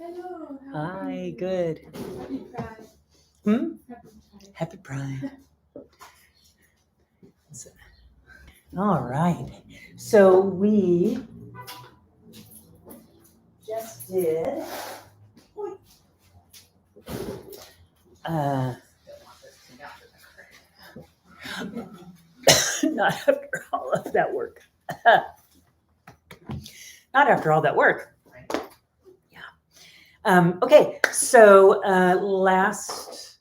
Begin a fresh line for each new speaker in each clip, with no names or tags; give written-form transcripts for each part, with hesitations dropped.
Hello.
Hi, good.
Happy Pride.
Hmm?
Happy Pride.
Happy Pride. All right. So we just did. Not after all of that work. Not after all that work. Yeah. Okay. So last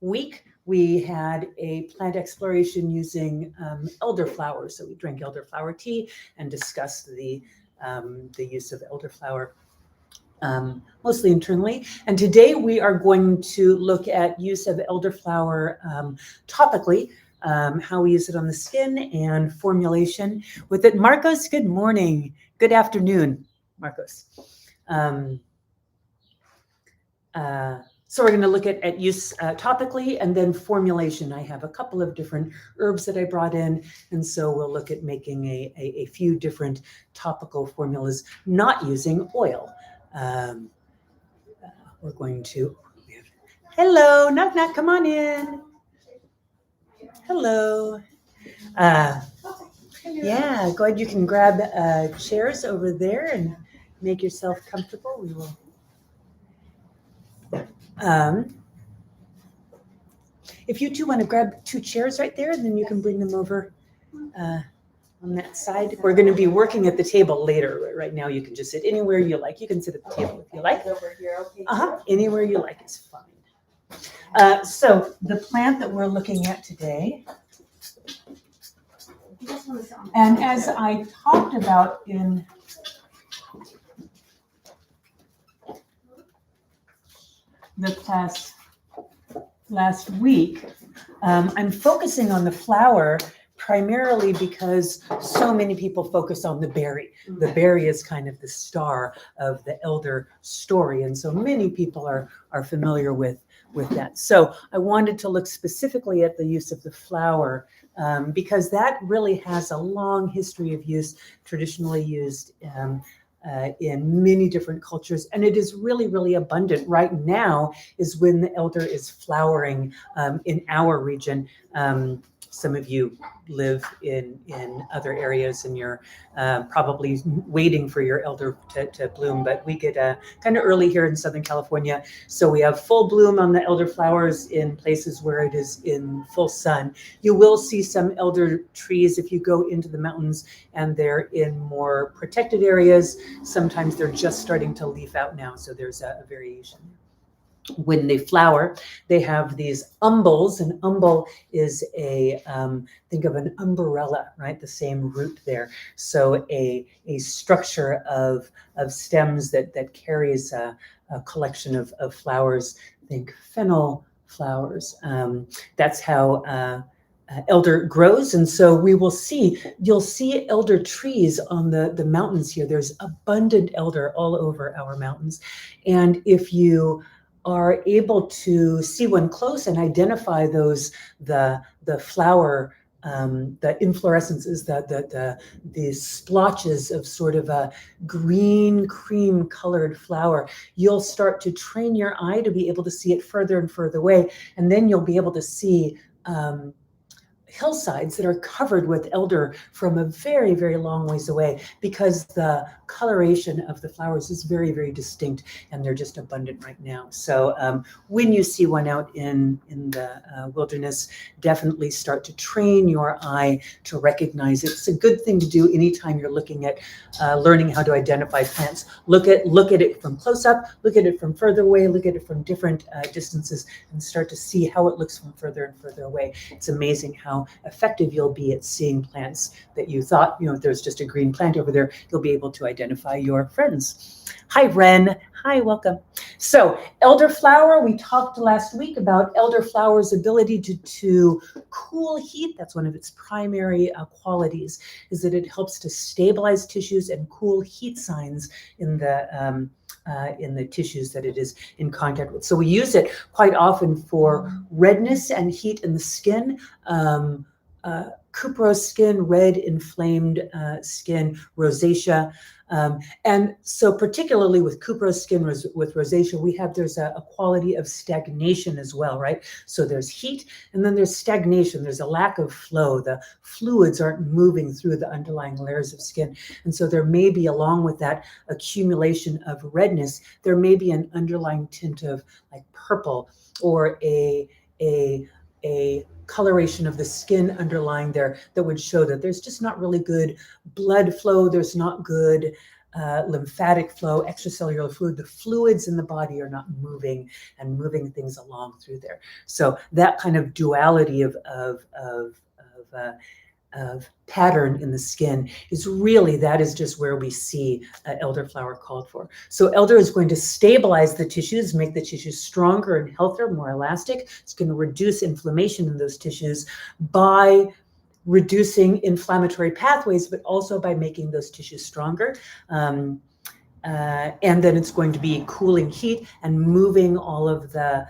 week we had a plant exploration using elderflower. So we drank elderflower tea and discussed the use of elderflower mostly internally. And today we are going to look at use of elderflower topically, how we use it on the skin and formulation with it. Marcos, good morning. Good afternoon, Marcos. So we're going to look at use topically and then formulation. I have a couple of different herbs that I brought in, and so we'll look at making a few different topical formulas, not using oil. We're going to, hello, knock, knock, come on in. Hello. Yeah, go ahead, you can grab chairs over there and make yourself comfortable. We will. If you two want to grab two chairs right there, then you can bring them over on that side. We're going to be working at the table later. Right now, you can just sit anywhere you like. You can sit at the table if you like.
Over here, okay.
Anywhere you like is fine. So the plant that we're looking at today, and as I talked about in the class last week, I'm focusing on the flower primarily because so many people focus on the berry. The berry is kind of the star of the elder story, and so many people are familiar with that. So I wanted to look specifically at the use of the flower because that really has a long history of use, traditionally used in many different cultures, and it is really, really abundant. Right now is when the elder is flowering in our region. Some of you live in other areas and you're probably waiting for your elder to bloom, but we get kind of early here in Southern California. So we have full bloom on the elder flowers in places where it is in full sun. You will see some elder trees if you go into the mountains and they're in more protected areas. Sometimes they're just starting to leaf out now, so there's a variation. When they flower, they have these umbels. An umbel is think of an umbrella, right? The same root there. So a structure of stems that carries a collection of flowers. Think fennel flowers. That's how elder grows. And so you'll see elder trees on the mountains here. There's abundant elder all over our mountains. And if you are able to see one close and identify the flower, the inflorescences, the splotches of sort of a green cream colored flower, you'll start to train your eye to be able to see it further and further away, and then you'll be able to see hillsides that are covered with elder from a very, very long ways away, because the coloration of the flowers is very, very distinct, and they're just abundant right now. So when you see one out in the wilderness, definitely start to train your eye to recognize it. It's a good thing to do anytime you're looking at learning how to identify plants. Look at it from close up, look at it from further away, look at it from different distances, and start to see how it looks from further and further away. It's amazing how effective you'll be at seeing plants that you thought, there's just a green plant over there. You'll be able to identify your friends. Hi, Ren. Hi, welcome. So elderflower, we talked last week about elderflower's ability to cool heat. That's one of its primary qualities, is that it helps to stabilize tissues and cool heat signs in the tissues that it is in contact with. So we use it quite often for redness and heat in the skin, cuprous skin, red inflamed skin, rosacea. And so particularly with cuprous skin, with rosacea, there's a quality of stagnation as well, right? So there's heat and then there's stagnation. There's a lack of flow. The fluids aren't moving through the underlying layers of skin. And so there may be, along with that accumulation of redness, there may be an underlying tint of like purple or a coloration of the skin underlying there that would show that there's just not really good blood flow. There's not good lymphatic flow, extracellular fluid. The fluids in the body are not moving and moving things along through there. So that kind of duality of pattern in the skin that is just where we see elderflower called for. So elder is going to stabilize the tissues, make the tissues stronger and healthier, more elastic. It's going to reduce inflammation in those tissues by reducing inflammatory pathways, but also by making those tissues stronger. And then it's going to be cooling heat and moving all of the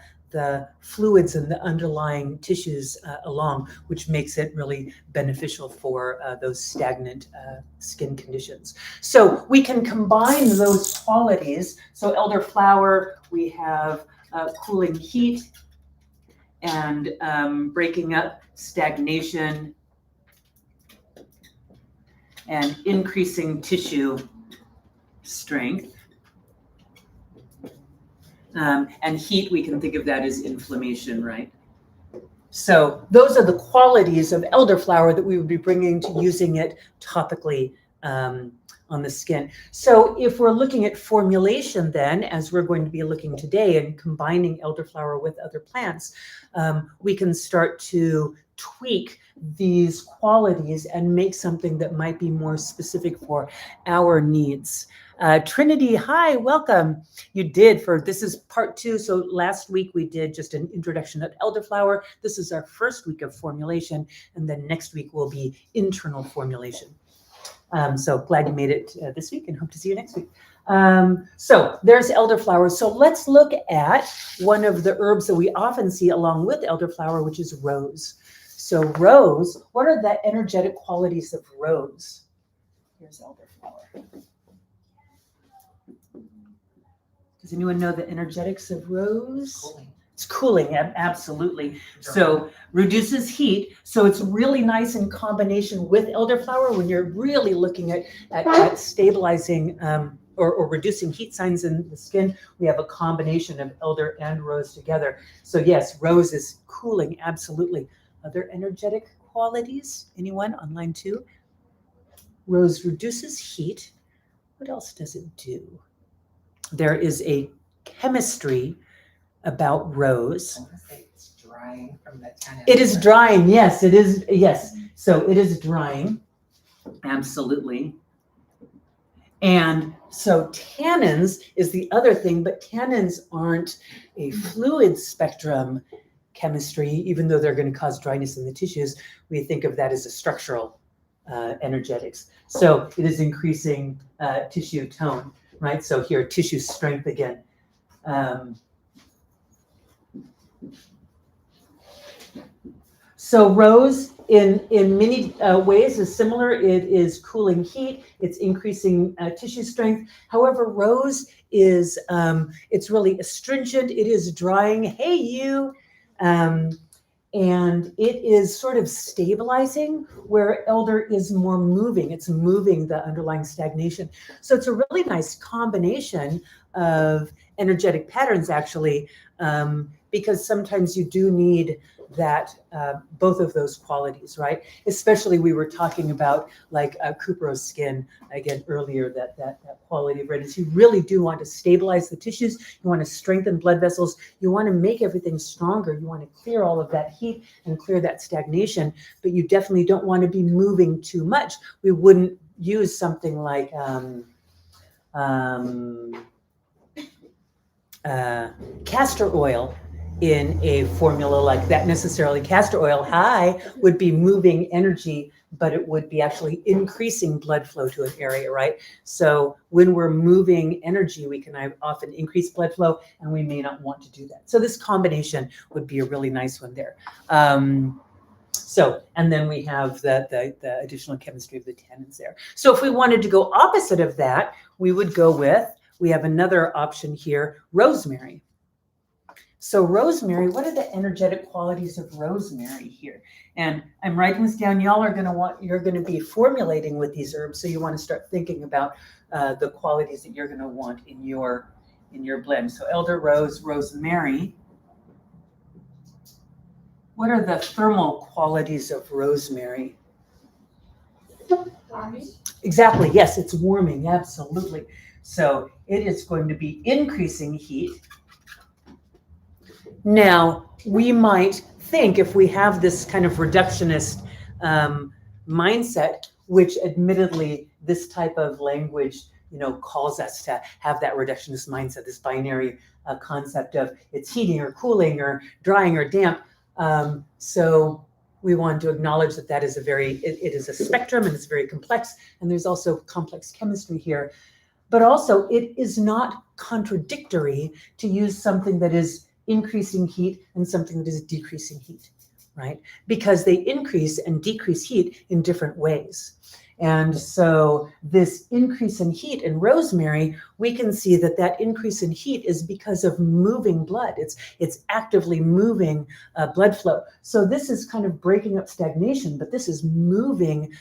fluids and the underlying tissues along, which makes it really beneficial for those stagnant skin conditions. So we can combine those qualities. So elderflower, we have cooling heat and breaking up stagnation and increasing tissue strength. And heat, we can think of that as inflammation, right? So those are the qualities of elderflower that we would be bringing to using it topically on the skin. So if we're looking at formulation then, as we're going to be looking today and combining elderflower with other plants, we can start to tweak these qualities and make something that might be more specific for our needs. Trinity, hi, welcome. This is part 2. So last week we did just an introduction of elderflower. This is our first week of formulation, and then next week will be internal formulation. So glad you made it this week and hope to see you next week. So there's elderflower. So let's look at one of the herbs that we often see along with elderflower, which is rose. So rose, what are the energetic qualities of rose? Here's elderflower. Does anyone know the energetics of rose?
Cooling.
It's cooling, absolutely. So reduces heat. So it's really nice in combination with elderflower when you're really looking at stabilizing or reducing heat signs in the skin. We have a combination of elder and rose together. So yes, rose is cooling, absolutely. Other energetic qualities? Anyone on line 2? Rose reduces heat. What else does it do? There is a chemistry about rose.
I want to say it's drying from the tannin.
It is drying, yes, it is, yes. So it is drying, absolutely. And so tannins is the other thing, but tannins aren't a fluid spectrum chemistry, even though they're going to cause dryness in the tissues. We think of that as a structural energetics. So it is increasing tissue tone, right? So here, tissue strength again. So rose in many ways is similar. It is cooling heat. It's increasing tissue strength. However, rose is, it's really astringent. It is drying. Hey, you. And it is sort of stabilizing, where elder is more moving. It's moving the underlying stagnation. So it's a really nice combination of energetic patterns, actually, because sometimes you do need that both of those qualities, right? Especially we were talking about like cuprous skin again earlier, that quality of redness. You really do want to stabilize the tissues. You want to strengthen blood vessels. You want to make everything stronger. You want to clear all of that heat and clear that stagnation, but you definitely don't want to be moving too much. We wouldn't use something like castor oil in a formula like that necessarily. Castor oil high would be moving energy, but it would be actually increasing blood flow to an area, right? So when we're moving energy, we can often increase blood flow, and we may not want to do that. So this combination would be a really nice one there. So, and then we have the additional chemistry of the tannins there. So if we wanted to go opposite of that, we would go with, we have another option here, rosemary. So rosemary, what are the energetic qualities of rosemary here? And I'm writing this down. Y'all are you're going to be formulating with these herbs. So you want to start thinking about the qualities that you're going to want in your blend. So elder rose, rosemary. What are the thermal qualities of rosemary?
Warming.
Exactly. Yes, it's warming. Absolutely. So it is going to be increasing heat. Now, we might think, if we have this kind of reductionist mindset, which admittedly this type of language, calls us to have that reductionist mindset, this binary concept of it's heating or cooling or drying or damp. So we want to acknowledge that is it is a spectrum, and it's very complex, and there's also complex chemistry here. But also it is not contradictory to use something that is increasing heat and something that is decreasing heat, right? Because they increase and decrease heat in different ways. And so this increase in heat in rosemary, we can see that increase in heat is because of moving blood. It's actively moving blood flow. So this is kind of breaking up stagnation, but this is moving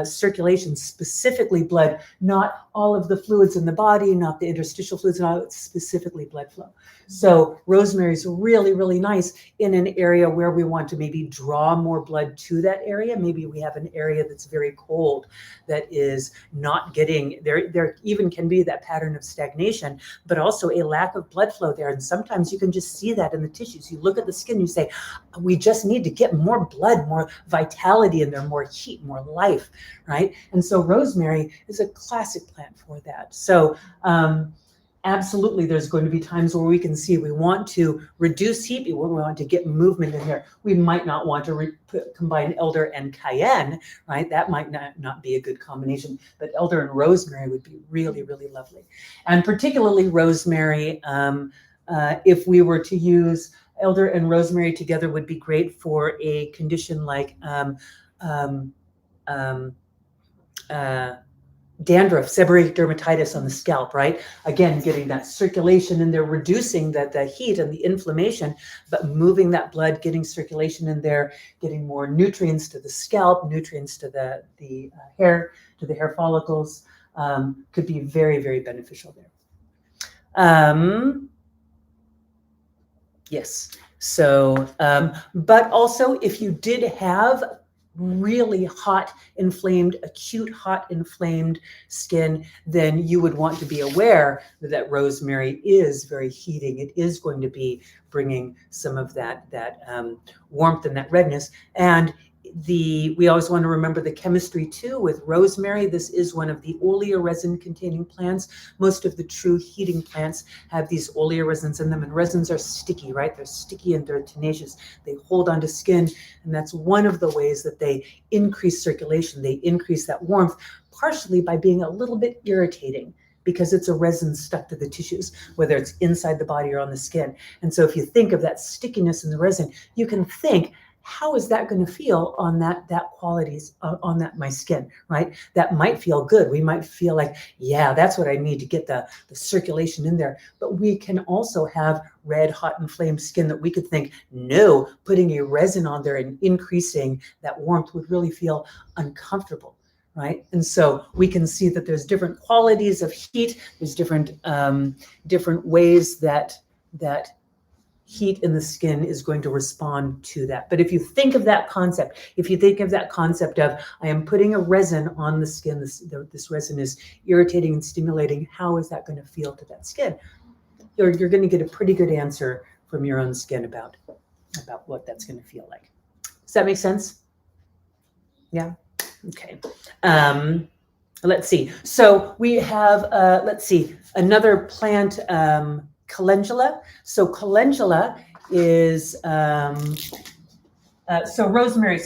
circulation, specifically blood, not all of the fluids in the body, not the interstitial fluids, not specifically blood flow. So rosemary is really, really nice in an area where we want to maybe draw more blood to that area. Maybe we have an area that's very cold, that is not getting there. There even can be that pattern of stagnation, but also a lack of blood flow there. And sometimes you can just see that in the tissues. You look at the skin, you say, we just need to get more blood, more vitality in there, more heat, more life, right? And so rosemary is a classic plant for that. So absolutely, there's going to be times where we can see we want to reduce heat, we want to get movement in there. We might not want to combine elder and cayenne, right? That might not be a good combination, but elder and rosemary would be really, really lovely. And particularly rosemary, if we were to use elder and rosemary together, would be great for a condition like dandruff, seborrheic dermatitis on the scalp, right? Again, getting that circulation in there, reducing the heat and the inflammation, but moving that blood, getting circulation in there, getting more nutrients to the scalp, nutrients to the hair, to the hair follicles, could be very, very beneficial there. Yes. So, but also if you did have really hot, inflamed, acute hot, inflamed skin, then you would want to be aware that rosemary is very heating. It is going to be bringing some of that warmth and that redness. And we always want to remember the chemistry too with rosemary. This is one of the oleoresin containing plants. Most of the true heating plants have these oleoresins in them, and resins are sticky, right? They're sticky and they're tenacious. They hold onto skin, and that's one of the ways that they increase circulation. They increase that warmth, partially by being a little bit irritating, because it's a resin stuck to the tissues, whether it's inside the body or on the skin. And so if you think of that stickiness in the resin, you can think, how is that going to feel on that qualities on that my skin, right? That might feel good. We might feel like, yeah, that's what I need to get the circulation in there. But we can also have red, hot, inflamed skin that we could think, no, putting a resin on there and increasing that warmth would really feel uncomfortable, right? And so we can see that there's different qualities of heat. There's different ways that heat in the skin is going to respond to that. But if you think of that concept, of I am putting a resin on the skin, this resin is irritating and stimulating, how is that going to feel to that skin? You're going to get a pretty good answer from your own skin about what that's going to feel like. Does that make sense? Yeah? Okay. Let's see. So we have, another plant, calendula. So calendula is, so rosemary,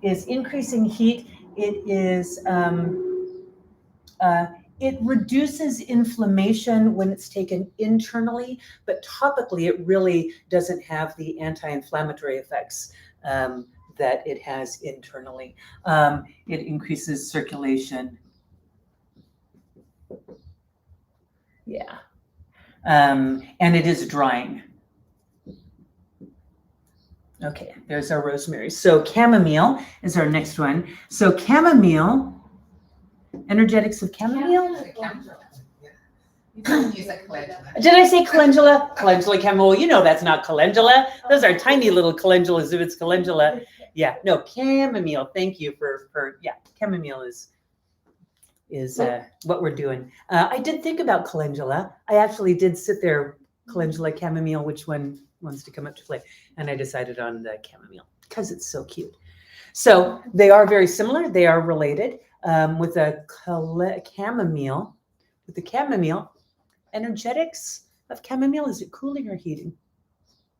is increasing heat. It is, it reduces inflammation when it's taken internally, but topically it really doesn't have the anti-inflammatory effects that it has internally. It increases circulation. Yeah. And it is drying. Okay, there's our rosemary. So chamomile is our next one. So chamomile, energetics of chamomile.
You can use a calendula.
Did I say calendula? Calendula chamomile. You know that's not calendula. Those are tiny little calendulas if it's calendula. Yeah, no, chamomile. Thank you for yeah, chamomile is what we're doing. I did think about calendula. I actually did sit there, calendula, chamomile, which one wants to come up to play? And I decided on the chamomile because it's so cute. So they are very similar. They are related. With a chamomile, energetics of chamomile, is it cooling or heating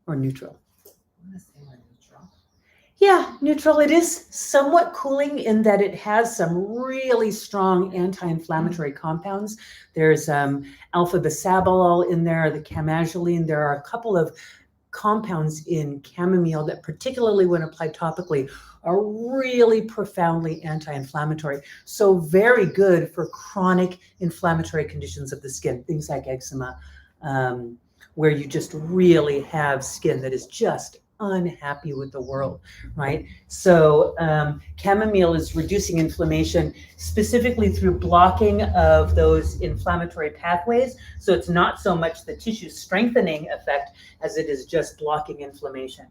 or neutral?
I'm gonna say we're neutral.
Yeah, neutral. It is somewhat cooling in that it has some really strong anti-inflammatory compounds. There's alpha bisabolol in there, the camazoline. There are a couple of compounds in chamomile that, particularly when applied topically, are really profoundly anti-inflammatory. So very good for chronic inflammatory conditions of the skin, things like eczema, where you just really have skin that is just unhappy with the world, right? So chamomile is reducing inflammation specifically through blocking of those inflammatory pathways. So it's not so much the tissue strengthening effect as it is just blocking inflammation.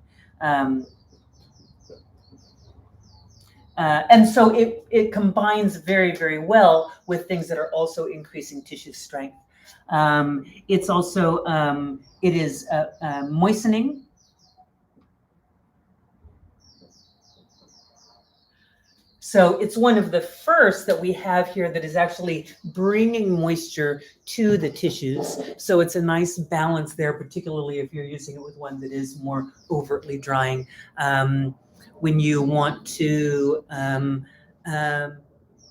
And so it combines very, very well with things that are also increasing tissue strength. It's also, it is moistening. So it's one of the first that we have here that is actually bringing moisture to the tissues. So it's a nice balance there, particularly if you're using it with one that is more overtly drying. When you want to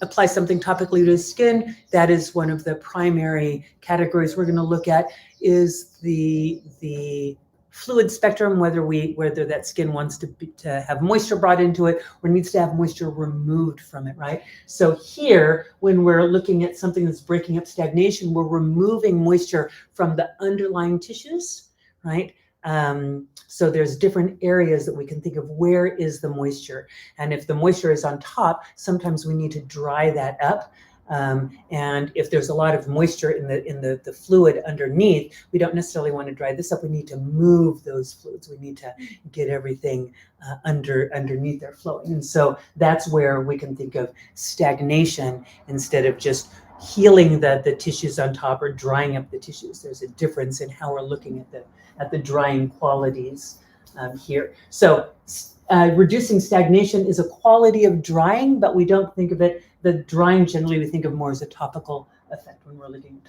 apply something topically to the skin, that is one of the primary categories we're going to look at, is the fluid spectrum, whether that skin wants to have moisture brought into it or needs to have moisture removed from it, right? So here, when we're looking at something that's breaking up stagnation, we're removing moisture from the underlying tissues, right? So there's different areas that we can think of, where is the moisture? And if the moisture is on top, sometimes we need to dry that up. And if there's a lot of moisture in the fluid underneath, we don't necessarily want to dry this up. We need to move those fluids. We need to get everything underneath there flowing. And so that's where we can think of stagnation instead of just healing the tissues on top or drying up the tissues. There's a difference in how we're looking at the drying qualities here. So reducing stagnation is a quality of drying, but we don't think of it, the drying generally we think of more as a topical effect when we're looking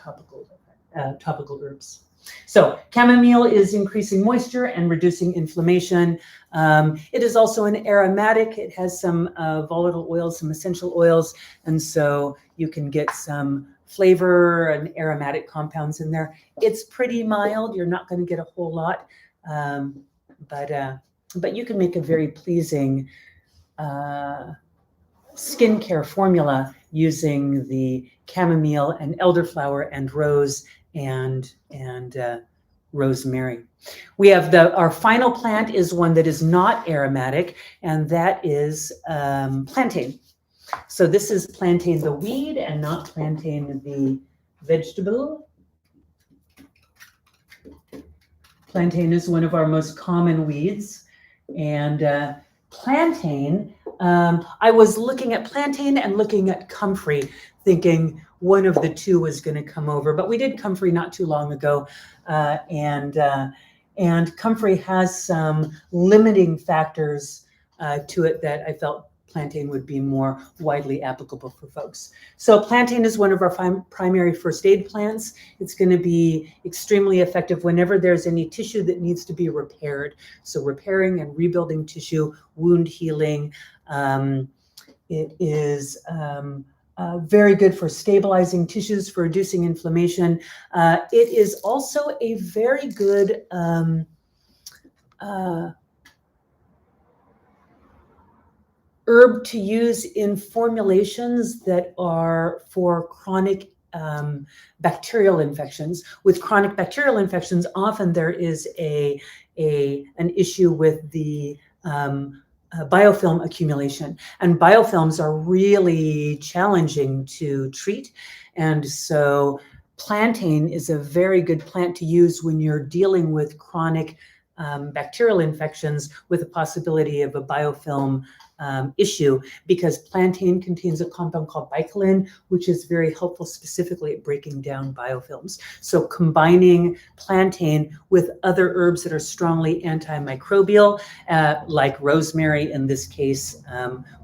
at topical herbs. So chamomile is increasing moisture and reducing inflammation. It is also an aromatic. It has some volatile oils, some essential oils, and so you can get some flavor and aromatic compounds in there. It's pretty mild. You're not going to get a whole lot, but you can make a very pleasing skincare formula using the chamomile and elderflower and rose and rosemary. We have our final plant is one that is not aromatic, and that is plantain. So this is plantain the weed and not plantain the vegetable. Plantain is one of our most common weeds. And plantain, I was looking at plantain and looking at comfrey, thinking one of the two was going to come over. But we did comfrey not too long ago. And comfrey has some limiting factors to it that I felt plantain would be more widely applicable for folks. So plantain is one of our primary first aid plants. It's going to be extremely effective whenever there's any tissue that needs to be repaired. So repairing and rebuilding tissue, wound healing. It is very good for stabilizing tissues, for reducing inflammation. It is also a very good herb to use in formulations that are for chronic bacterial infections. With chronic bacterial infections, often there is an issue with the biofilm accumulation, and biofilms are really challenging to treat. And so plantain is a very good plant to use when you're dealing with chronic bacterial infections with the possibility of a biofilm issue, because plantain contains a compound called bicolin, which is very helpful specifically at breaking down biofilms. So combining plantain with other herbs that are strongly antimicrobial, like rosemary in this case,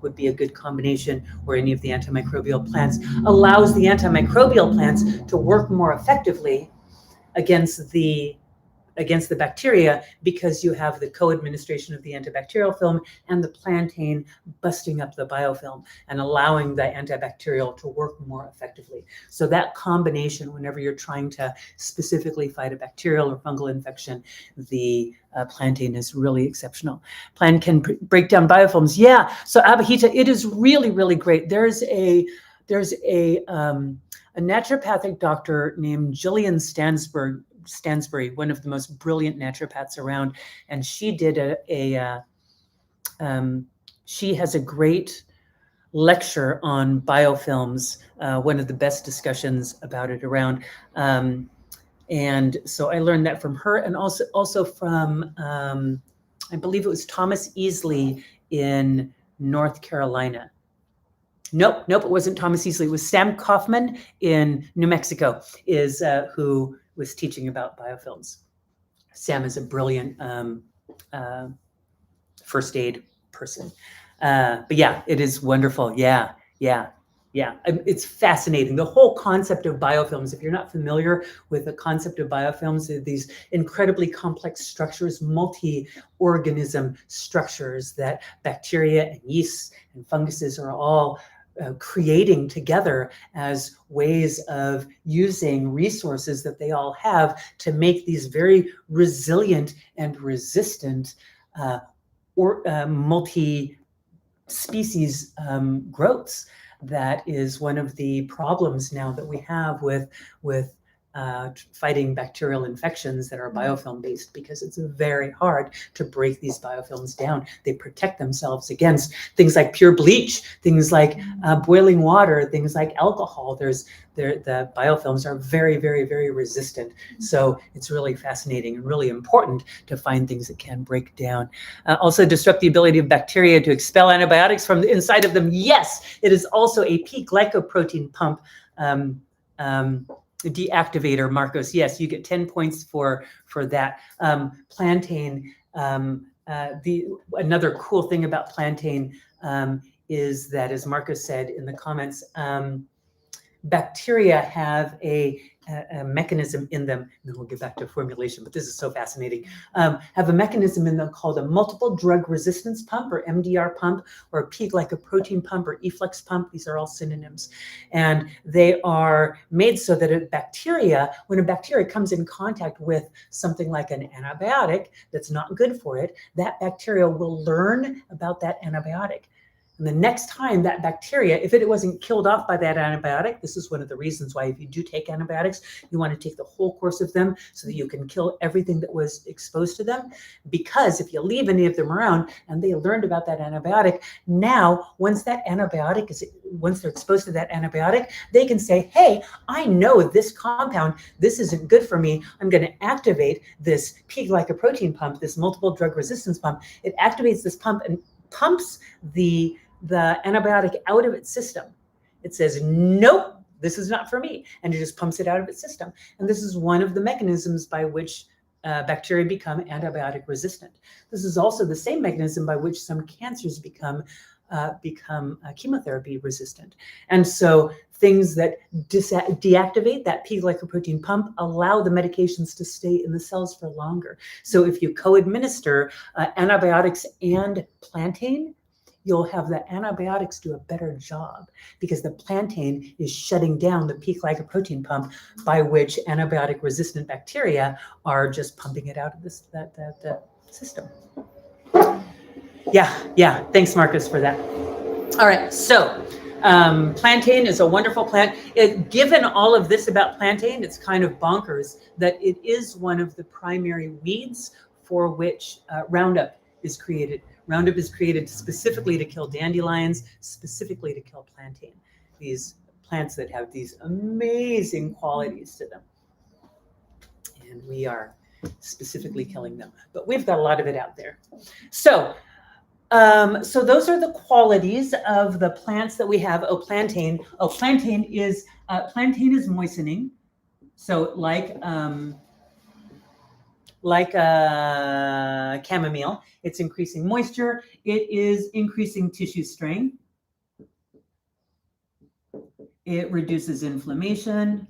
would be a good combination, or any of the antimicrobial plants, allows the antimicrobial plants to work more effectively against the bacteria, because you have the co-administration of the antibacterial film and the plantain busting up the biofilm and allowing the antibacterial to work more effectively. So that combination, whenever you're trying to specifically fight a bacterial or fungal infection, the plantain is really exceptional. Plantain can break down biofilms. Yeah, so abhita, it is really, really great. There's a naturopathic doctor named Jillian Stansbury, one of the most brilliant naturopaths around, and she did she has a great lecture on biofilms, one of the best discussions about it around, and so I learned that from her, and also from I believe it was Thomas Easley in North Carolina. Nope, it wasn't Thomas Easley. It was Sam Kaufman in New Mexico, is who was teaching about biofilms. Sam is a brilliant first aid person. But yeah, it is wonderful. Yeah. It's fascinating. The whole concept of biofilms, if you're not familiar with the concept of biofilms, they're these incredibly complex structures, multi-organism structures that bacteria and yeasts and funguses are all creating together as ways of using resources that they all have to make these very resilient and resistant multi-species growths. That is one of the problems now that we have with fighting bacterial infections that are biofilm based, because it's very hard to break these biofilms down. They protect themselves against things like pure bleach, things like boiling water, things like alcohol. The biofilms are very, very, very resistant. So it's really fascinating and really important to find things that can break down. Also disrupt the ability of bacteria to expel antibiotics from the inside of them. Yes, it is also a P glycoprotein pump deactivator, Marcos. Yes, you get 10 points for that. Plantain, another cool thing about plantain is that, as Marcos said in the comments, bacteria have a mechanism in them, and then we'll get back to formulation, but this is so fascinating, have a mechanism in them called a multiple drug resistance pump, or MDR pump, or a P glycoprotein pump, or efflux pump. These are all synonyms. And they are made so that when a bacteria comes in contact with something like an antibiotic that's not good for it, that bacteria will learn about that antibiotic. And the next time that bacteria, if it wasn't killed off by that antibiotic, this is one of the reasons why if you do take antibiotics, you want to take the whole course of them so that you can kill everything that was exposed to them. Because if you leave any of them around and they learned about that antibiotic, now once they're exposed to that antibiotic, they can say, hey, I know this compound, this isn't good for me. I'm going to activate this P glycoprotein pump, this multiple drug resistance pump. It activates this pump and pumps the antibiotic out of its system. It says, nope, this is not for me. And it just pumps it out of its system. And this is one of the mechanisms by which bacteria become antibiotic resistant. This is also the same mechanism by which some cancers become chemotherapy resistant. And so things that deactivate that P glycoprotein pump allow the medications to stay in the cells for longer. So if you co-administer antibiotics and plantain, you'll have the antibiotics do a better job, because the plantain is shutting down the P glycoprotein pump by which antibiotic resistant bacteria are just pumping it out of the system. Yeah. Thanks, Marcus, for that. All right, so plantain is a wonderful plant. Given all of this about plantain, it's kind of bonkers that it is one of the primary weeds for which Roundup is created. Roundup is created specifically to kill dandelions, specifically to kill plantain, these plants that have these amazing qualities to them. And we are specifically killing them, but we've got a lot of it out there. So those are the qualities of the plants that we have. Plantain. Plantain is moistening. So like chamomile, it's increasing moisture. It is increasing tissue strength. It reduces inflammation,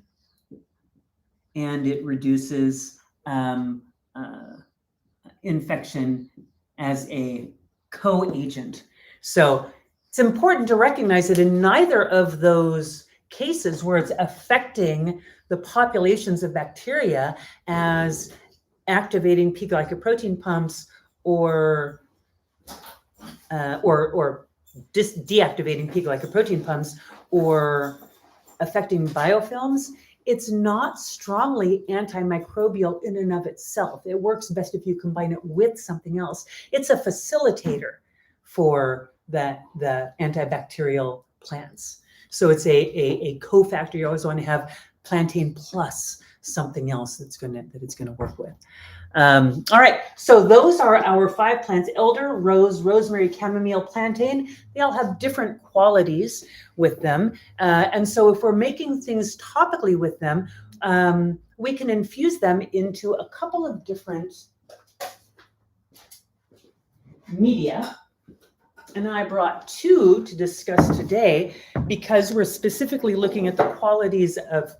and it reduces infection as a co-agent. So it's important to recognize that in neither of those cases where it's affecting the populations of bacteria as activating P glycoprotein pumps or deactivating P glycoprotein pumps or affecting biofilms, it's not strongly antimicrobial in and of itself. It works best if you combine it with something else. It's a facilitator for the antibacterial plants. So it's a cofactor. You always want to have plantain plus something else that it's gonna work with. All right, so those are our 5 plants: elder, rose, rosemary, chamomile, plantain. They all have different qualities with them. And so if we're making things topically with them, we can infuse them into a couple of different media. And I brought 2 to discuss today because we're specifically looking at the qualities of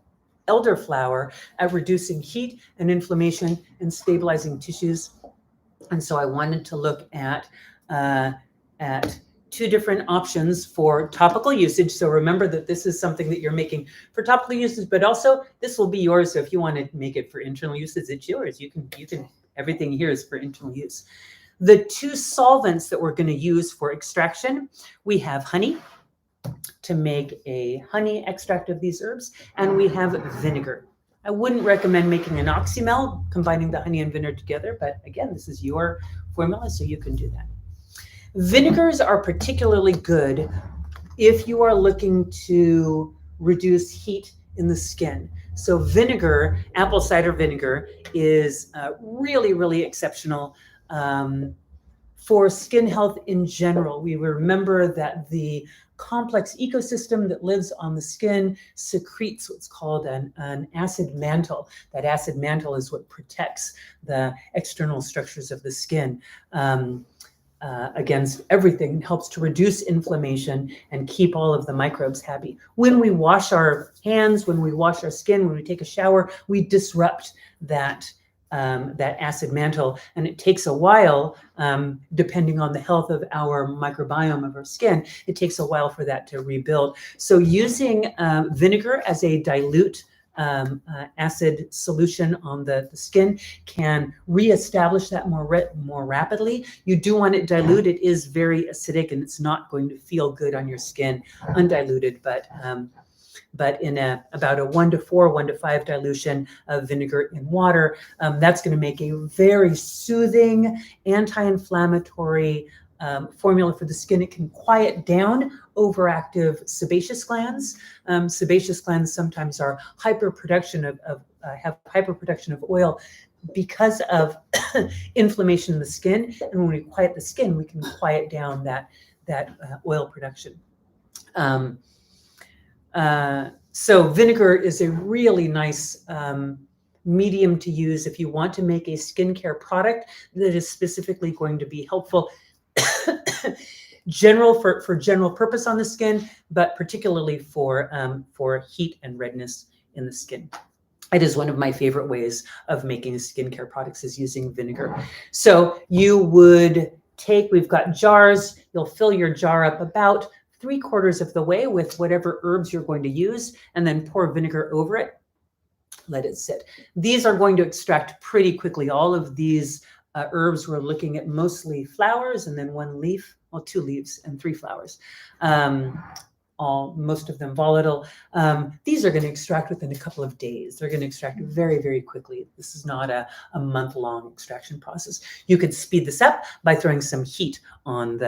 elderflower at reducing heat and inflammation and stabilizing tissues. And so I wanted to look at 2 different options for topical usage. So remember that this is something that you're making for topical usage, but also this will be yours. So if you want to make it for internal usage, it's yours. You can, everything here is for internal use. The 2 solvents that we're going to use for extraction, we have honey to make a honey extract of these herbs, and we have vinegar. I wouldn't recommend making an oxymel, combining the honey and vinegar together, but again, this is your formula, so you can do that. Vinegars are particularly good if you are looking to reduce heat in the skin. So vinegar, apple cider vinegar, is really, really exceptional for skin health in general. We remember that the complex ecosystem that lives on the skin secretes what's called an acid mantle. That acid mantle is what protects the external structures of the skin against everything, helps to reduce inflammation and keep all of the microbes happy. When we wash our hands, when we wash our skin, when we take a shower, we disrupt that acid mantle, and it takes a while, depending on the health of our microbiome of our skin, it takes a while for that to rebuild. So using vinegar as a dilute acid solution on the skin can reestablish that more rapidly. You do want it dilute. It is very acidic, and it's not going to feel good on your skin undiluted, but in about a 1 to 4, 1 to 5 dilution of vinegar in water. That's going to make a very soothing, anti-inflammatory formula for the skin. It can quiet down overactive sebaceous glands. Sebaceous glands sometimes are have hyperproduction of oil because of inflammation in the skin. And when we quiet the skin, we can quiet down that oil production. So vinegar is a really nice medium to use if you want to make a skincare product that is specifically going to be helpful for general purpose on the skin, but particularly for heat and redness in the skin. It is one of my favorite ways of making skincare products is using vinegar. So you would we've got jars, you'll fill your jar up about 3/4 of the way with whatever herbs you're going to use, and then pour vinegar over it. Let it sit. These are going to extract pretty quickly. All of these herbs, we're looking at mostly flowers and then one leaf well, 2 leaves and 3 flowers. Most of them volatile. These are going to extract within a couple of days. They're going to extract very, very quickly. This is not a month-long extraction process. You could speed this up by throwing some heat on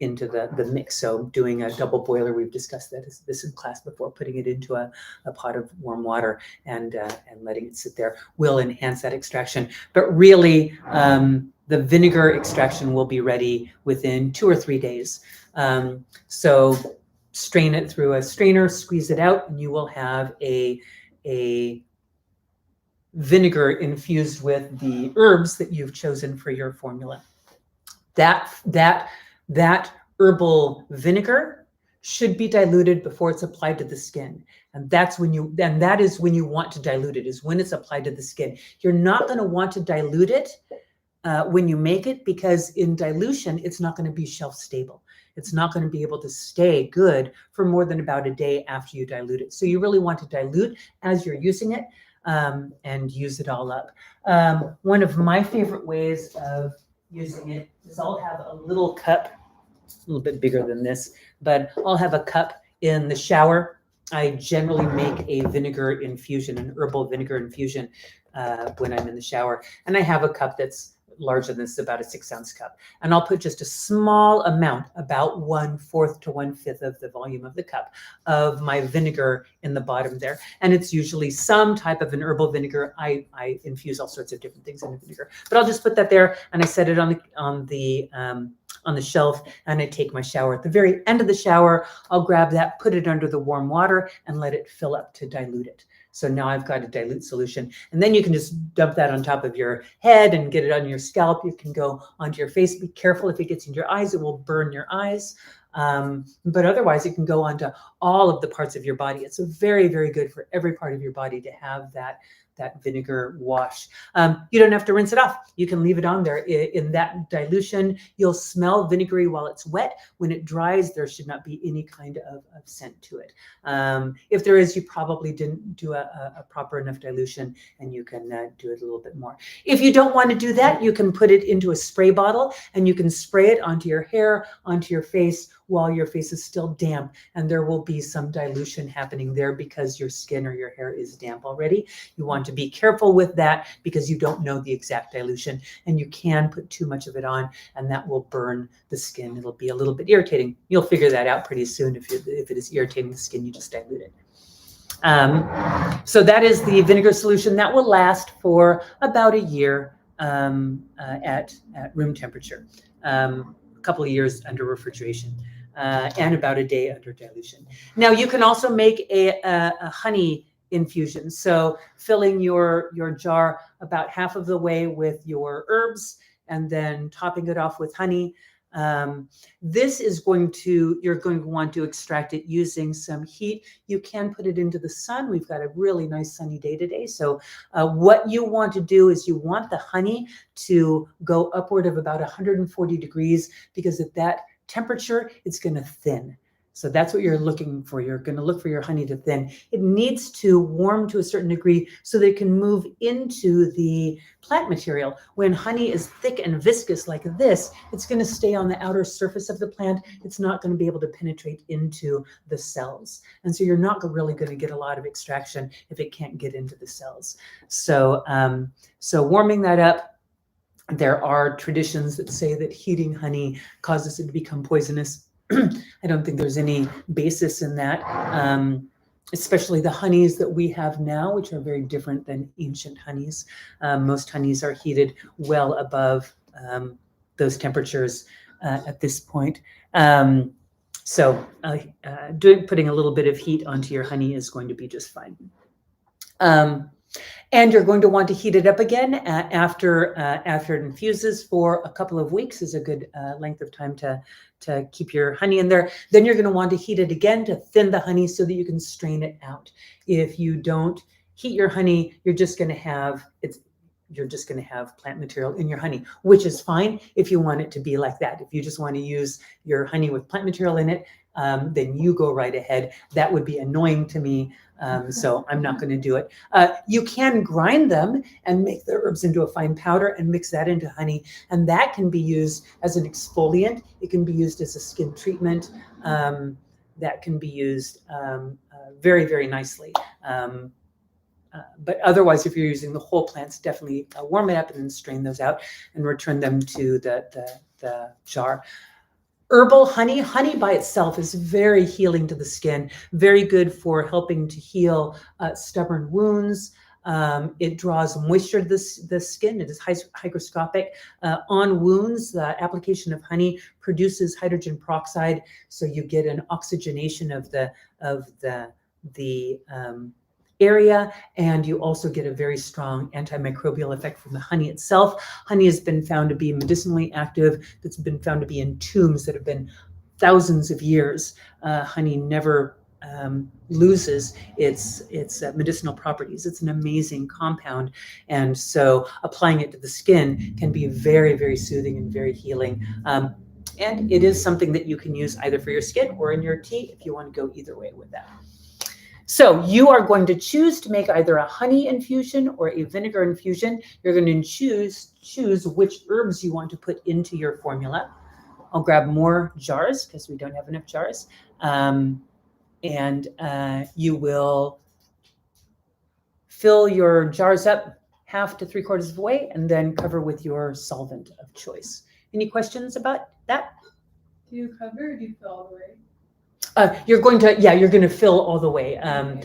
into the mix. So doing a double boiler, we've discussed this in class before, putting it into a pot of warm water and letting it sit there will enhance that extraction. But really, the vinegar extraction will be ready within 2 or 3 days. So strain it through a strainer, squeeze it out, and you will have a vinegar infused with the herbs that you've chosen for your formula. That herbal vinegar should be diluted before it's applied to the skin. And that is when you want to dilute it, is when it's applied to the skin. You're not going to want to dilute it when you make it, because in dilution, it's not going to be shelf stable. It's not going to be able to stay good for more than about a day after you dilute it. So you really want to dilute as you're using it and use it all up. One of my favorite ways of using it is I'll have a little cup, a little bit bigger than this, but I'll have a cup in the shower. I generally make a vinegar infusion, an herbal vinegar infusion when I'm in the shower. And I have a cup that's larger than this, about a 6-ounce cup. And I'll put just a small amount, about 1/4 to 1/5 of the volume of the cup of my vinegar in the bottom there. And it's usually some type of an herbal vinegar. I infuse all sorts of different things in the vinegar, but I'll just put that there and I set it on the shelf, and I take my shower. At the very end of the shower, I'll grab that, put it under the warm water and let it fill up to dilute it. So now I've got a dilute solution, and then you can just dump that on top of your head and get it on your scalp. You can go onto your face. Be careful if it gets in your eyes, it will burn your eyes. But otherwise it can go onto all of the parts of your body. It's very, very good for every part of your body to have that vinegar wash. You don't have to rinse it off. You can leave it on there in that dilution. You'll smell vinegary while it's wet. When it dries, there should not be any kind of scent to it. If there is, you probably didn't do a proper enough dilution, and you can do it a little bit more. If you don't want to do that, you can put it into a spray bottle and you can spray it onto your hair, onto your face, while your face is still damp, and there will be some dilution happening there because your skin or your hair is damp already. You want to be careful with that because you don't know the exact dilution, and you can put too much of it on and that will burn the skin. It'll be a little bit irritating. You'll figure that out pretty soon. If it is irritating the skin, you just dilute it. So that is the vinegar solution. That will last for about a year at room temperature, a couple of years under refrigeration. And about a day under dilution. Now you can also make a honey infusion. So filling your jar about half of the way with your herbs and then topping it off with honey. This is you're going to want to extract it using some heat. You can put it into the sun. We've got a really nice sunny day today. So what you want to do is you want the honey to go upward of about 140 degrees, because at that temperature, it's going to thin. So that's what you're looking for. You're going to look for your honey to thin. It needs to warm to a certain degree so that it can move into the plant material. When honey is thick and viscous like this, it's going to stay on the outer surface of the plant. It's not going to be able to penetrate into the cells. And so you're not really going to get a lot of extraction if it can't get into the cells. So, so warming that up. There are traditions that say that heating honey causes it to become poisonous. I don't think there's any basis in that, especially the honeys that we have now, which are very different than ancient honeys. Most honeys are heated well above those temperatures at this point. So putting a little bit of heat onto your honey is going to be just fine. And you're going to want to heat it up again after it infuses for a couple of weeks is a good length of time to keep your honey in there. Then you're going to want to heat it again to thin the honey so that you can strain it out. If you don't heat your honey, you're just going to have plant material in your honey, which is fine if you want it to be like that. If you just want to use your honey with plant material in it, then you go right ahead. That would be annoying to me. So I'm not going to do it. You can grind them and make the herbs into a fine powder and mix that into honey. And that can be used as an exfoliant. It can be used as a skin treatment. That can be used very, very nicely. But otherwise, if you're using the whole plants, definitely warm it up and then strain those out and return them to the jar. Herbal honey by itself is very healing to the skin, very good for helping to heal stubborn wounds. It draws moisture to the skin. It is hygroscopic. On wounds, the application of honey produces hydrogen peroxide, so you get an oxygenation of the area, and you also get a very strong antimicrobial effect from the honey itself. Honey has been found to be medicinally active. It's been found to be in tombs that have been thousands of years. Honey never loses its medicinal properties. It's an amazing compound, and so applying it to the skin can be very, very soothing and very healing. And it is something that you can use either for your skin or in your tea if you want to go either way with that. So you are going to choose to make either a honey infusion or a vinegar infusion. You're going to choose which herbs you want to put into your formula. I'll grab more jars because we don't have enough jars. And you will fill your jars up 1/2 to 3/4 of the way and then cover with your solvent of choice. Any questions about that?
Do you cover or do you fill all the way?
You're going to fill all the way.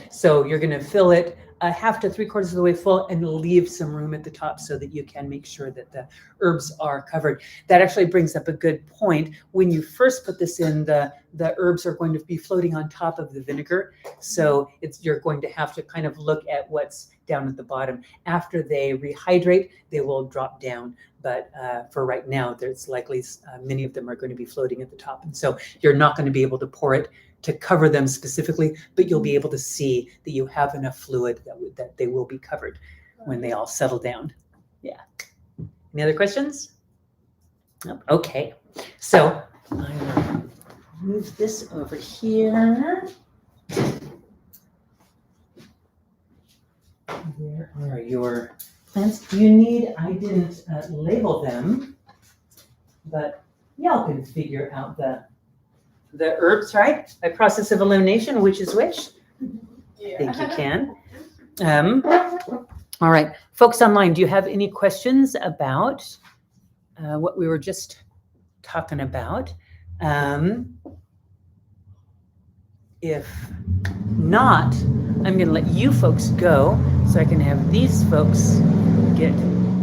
So you're going to fill it 1/2 to 3/4 of the way full and leave some room at the top so that you can make sure that the herbs are covered. That actually brings up a good point. When you first put this in, the herbs are going to be floating on top of the vinegar. So you're going to have to kind of look at what's down at the bottom. After they rehydrate, they will drop down. But for right now, there's likely many of them are going to be floating at the top. And so you're not going to be able to pour it to cover them specifically, but you'll be able to see that you have enough fluid that they will be covered when they all settle down. Yeah. Any other questions? Nope. Okay. So I will move this over here. Where are your plants? I didn't label them, but y'all can figure out the herbs, right? By process of elimination, which is which?
Yeah.
I think you can. All right, folks online, do you have any questions about what we were just talking about? If not, I'm going to let you folks go so I can have these folks get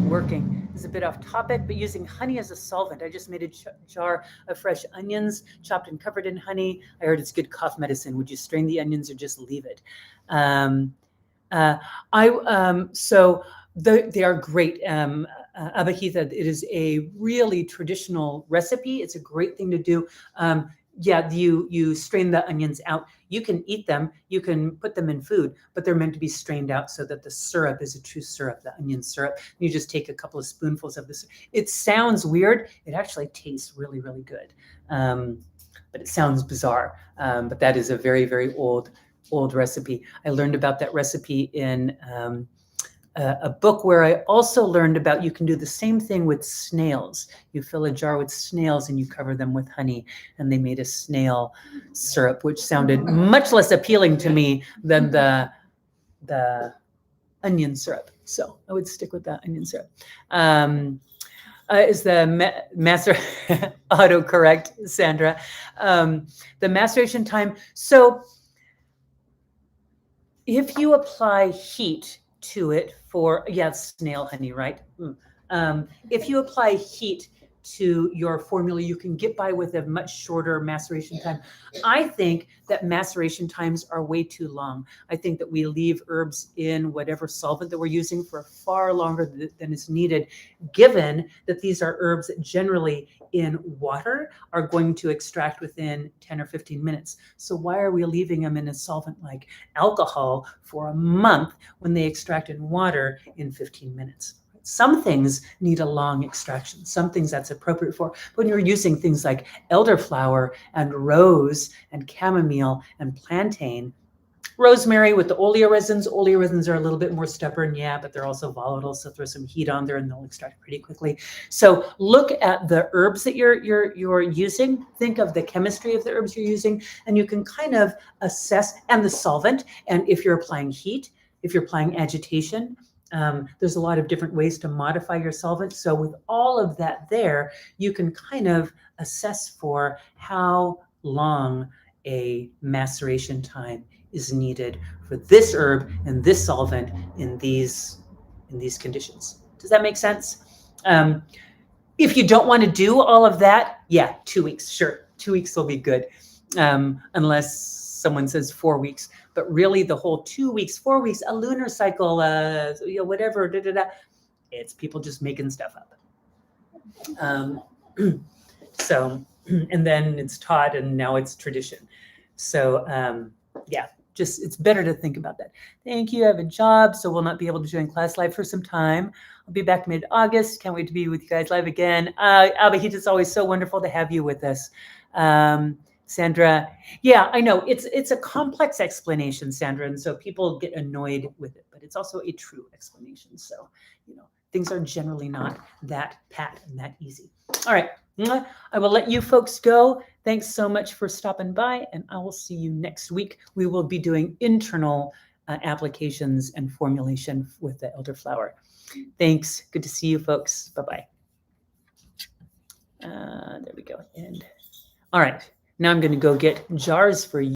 working. It's a bit off topic, but using honey as a solvent. I just made a jar of fresh onions, chopped and covered in honey. I heard it's good cough medicine. Would you strain the onions or just leave it? So they are great. Abahitha, it is a really traditional recipe. It's a great thing to do. You strain the onions out. You can eat them. You can put them in food, but they're meant to be strained out so that the syrup is a true syrup, the onion syrup. You just take a couple of spoonfuls of this. It sounds weird. It actually tastes really, really good. But it sounds bizarre. But that is a very, very old recipe. I learned about that recipe in a book where I also learned about you can do the same thing with snails. You fill a jar with snails and you cover them with honey, and they made a snail syrup, which sounded much less appealing to me than the onion syrup. So I would stick with the onion syrup. Is the master autocorrect, Sandra? The maceration time. So if you apply heat to it snail honey, right? If you apply heat to your formula, you can get by with a much shorter maceration time. I think that maceration times are way too long. I think that we leave herbs in whatever solvent that we're using for far longer than is needed, given that these are herbs that generally in water are going to extract within 10 or 15 minutes. So why are we leaving them in a solvent like alcohol for a month when they extract in water in 15 minutes? Some things need a long extraction. Some things that's appropriate for. When you're using things like elderflower and rose and chamomile and plantain, rosemary with the oleoresins. Oleoresins are a little bit more stubborn, yeah, but they're also volatile. So throw some heat on there and they'll extract pretty quickly. So look at the herbs that you're using. Think of the chemistry of the herbs you're using, and you can kind of assess, and the solvent. And if you're applying heat, if you're applying agitation, there's a lot of different ways to modify your solvent. So with all of that there, you can kind of assess for how long a maceration time is needed for this herb and this solvent in these conditions. Does that make sense? If you don't want to do all of that, yeah, 2 weeks, sure. 2 weeks will be good, unless someone says 4 weeks. But really, the whole 2 weeks, 4 weeks, a lunar cycle, whatever, it's people just making stuff up. So, and then it's taught, and now it's tradition. So, yeah, just it's better to think about that. Thank you. I have a job, so we'll not be able to join class live for some time. I'll be back mid-August. Can't wait to be with you guys live again. Abhijit, it's always so wonderful to have you with us. Sandra, yeah, I know it's a complex explanation, Sandra, and so people get annoyed with it, but it's also a true explanation. So, things are generally not that pat and that easy. All right, I will let you folks go. Thanks so much for stopping by, and I will see you next week. We will be doing internal applications and formulation with the elderflower. Thanks. Good to see you, folks. Bye-bye. There we go. And all right. Now I'm going to go get jars for you.